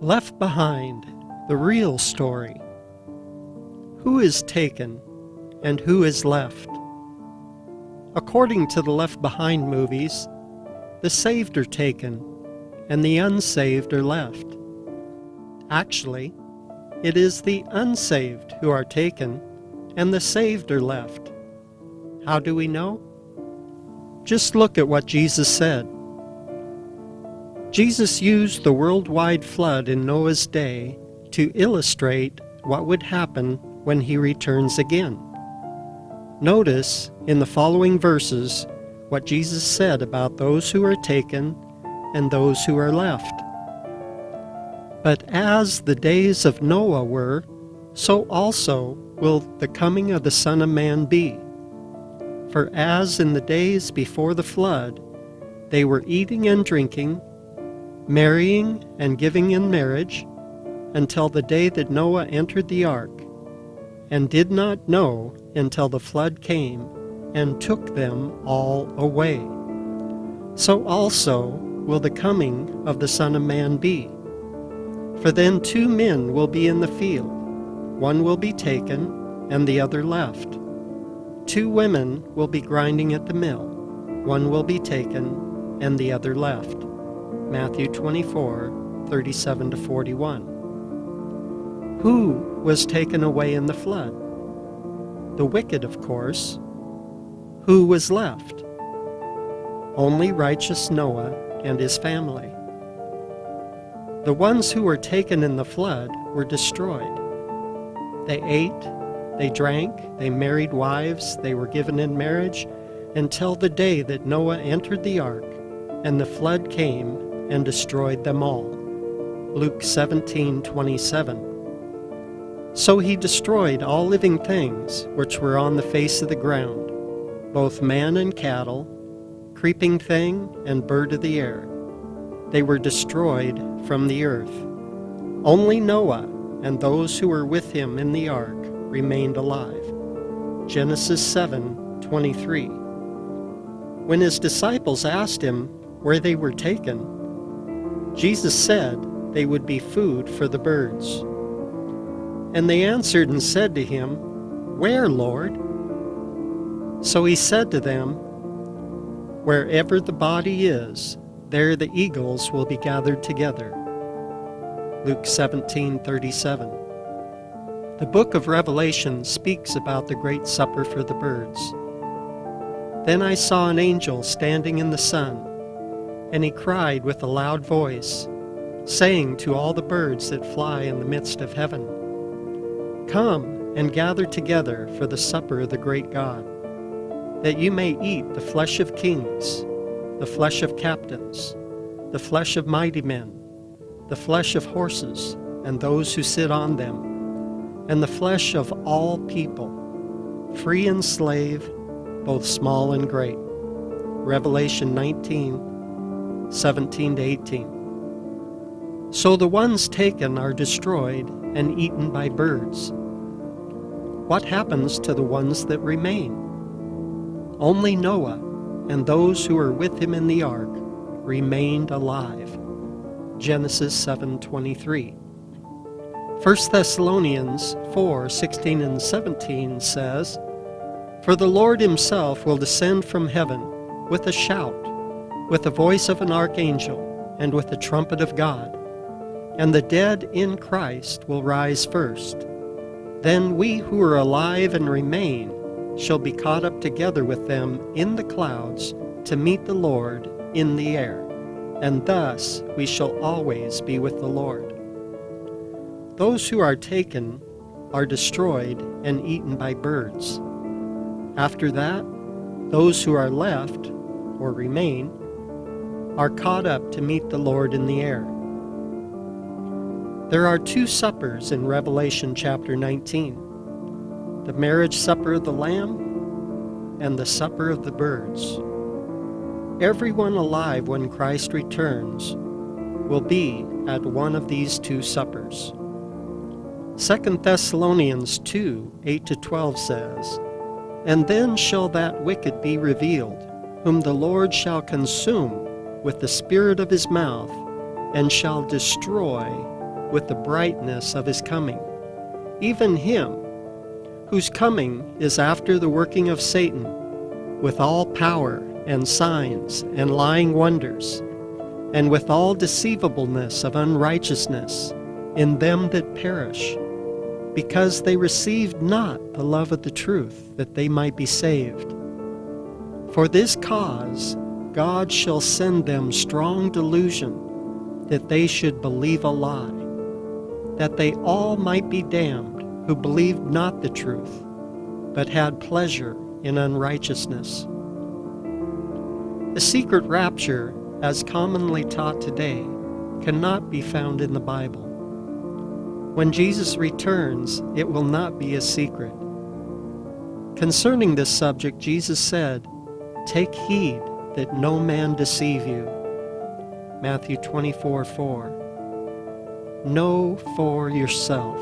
Left Behind, the real story. Who is taken and who is left? According to the Left Behind movies, the saved are taken and the unsaved are left. Actually, it is the unsaved who are taken and the saved are left. How do we know? Just look at what Jesus said. Jesus used the worldwide flood in Noah's day to illustrate what would happen when he returns again. Notice in the following verses what Jesus said about those who are taken and those who are left. But as the days of Noah were, so also will the coming of the Son of Man be. For as in the days before the flood, they were eating and drinking, marrying and giving in marriage, until the day that Noah entered the ark, and did not know until the flood came and took them all away. So also will the coming of the Son of Man be. For then 2 men will be in the field, one will be taken and the other left. 2 women will be grinding at the mill, one will be taken and the other left. Matthew 24:37-41. Who was taken away in the flood? The wicked, of course. Who was left? Only righteous Noah and his family. The ones who were taken in the flood were destroyed. They ate, they drank, they married wives, they were given in marriage, until the day that Noah entered the ark, and the flood came and destroyed them all. Luke 17:27. So he destroyed all living things which were on the face of the ground, both man and cattle, creeping thing and bird of the air. They were destroyed from the earth. Only Noah and those who were with him in the ark remained alive. Genesis 7:23. When his disciples asked him where they were taken, Jesus said they would be food for the birds. And they answered and said to him, "Where, Lord?" So he said to them, "Wherever the body is, there the eagles will be gathered together." Luke 17:37. The book of Revelation speaks about the great supper for the birds. Then I saw an angel standing in the sun, and he cried with a loud voice, saying to all the birds that fly in the midst of heaven, "Come and gather together for the supper of the great God, that you may eat the flesh of kings, the flesh of captains, the flesh of mighty men, the flesh of horses and those who sit on them, and the flesh of all people, free and slave, both small and great." Revelation 19:17-18. So the ones taken are destroyed and eaten by birds. What happens to the ones that remain? Only Noah and those who were with him in the ark remained alive. Genesis 7:23. 1 Thessalonians 4:16 and 17 says, "For the Lord himself will descend from heaven with a shout, with the voice of an archangel, and with the trumpet of God. And the dead in Christ will rise first. Then we who are alive and remain shall be caught up together with them in the clouds to meet the Lord in the air, and thus we shall always be with the Lord." Those who are taken are destroyed and eaten by birds. After that, those who are left, or remain, are caught up to meet the Lord in the air. There are 2 suppers in Revelation chapter 19, the marriage supper of the Lamb and the supper of the birds. Everyone alive when Christ returns will be at one of these 2 suppers. 2 Thessalonians 2:8-12 says, "And then shall that wicked be revealed, whom the Lord shall consume with the spirit of his mouth, and shall destroy with the brightness of his coming, even him, whose coming is after the working of Satan, with all power and signs and lying wonders, and with all deceivableness of unrighteousness in them that perish, because they received not the love of the truth, that they might be saved. For this cause God shall send them strong delusion, that they should believe a lie, that they all might be damned who believed not the truth, but had pleasure in unrighteousness. The secret rapture, as commonly taught today, cannot be found in the Bible. When Jesus returns, it will not be a secret. Concerning this subject, Jesus said, "Take heed that no man deceive you." Matthew 24:4. Know for yourself.